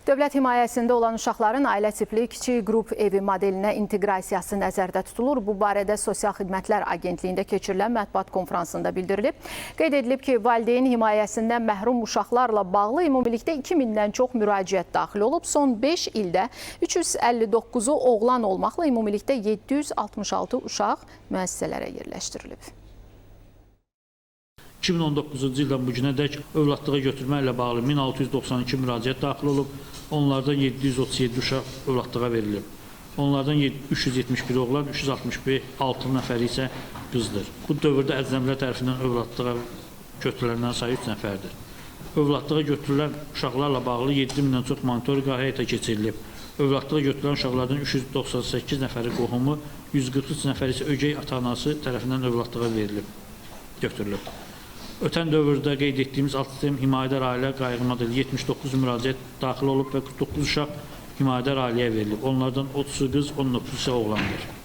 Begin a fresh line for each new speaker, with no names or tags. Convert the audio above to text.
Dövlət himayəsində olan uşaqların ailə tipli kiçik qrup evi modelinə inteqrasiyası nəzərdə tutulur. Bu barədə Sosial Xidmətlər Agentliyində keçirilən mətbuat konfransında bildirilib. Qeyd edilib ki, valideyn himayəsindən məhrum uşaqlarla bağlı ümumilikdə 2000-dən çox müraciət daxil olub. Son 5 ildə 359-u oğlan olmaqla ümumilikdə 766 uşaq müəssisələrə yerləşdirilib.
2019-cu ildən bu günə dək övladlığa götürmə ilə bağlı 1692 müraciət daxil olub. Onlardan 737 uşaq övladlığa verilib. Onlardan 371 oğlan, 366 nəfəri isə qızdır. Bu dövrdə əcnəbilər tərəfindən övladlığa götürülənlərin sayı 3 nəfərdir. Övladlığa götürülən uşaqlarla bağlı 7000-dən çox monitorinq həyata keçirilib. Övladlığa götürülən uşaqlardan 398 nəfəri qohumu, 143 nəfəri isə ögey ata-anası tərəfindən övladlığa götürülüb. Ötən dövrdə qeyd etdiyimiz alt sistem himayədar ailə qayğı modeli 79 müraciət daxil olub və 49 uşaq himayədar ailəyə verilib. Onlardan 30'u qız, 19'u isə oğlandır.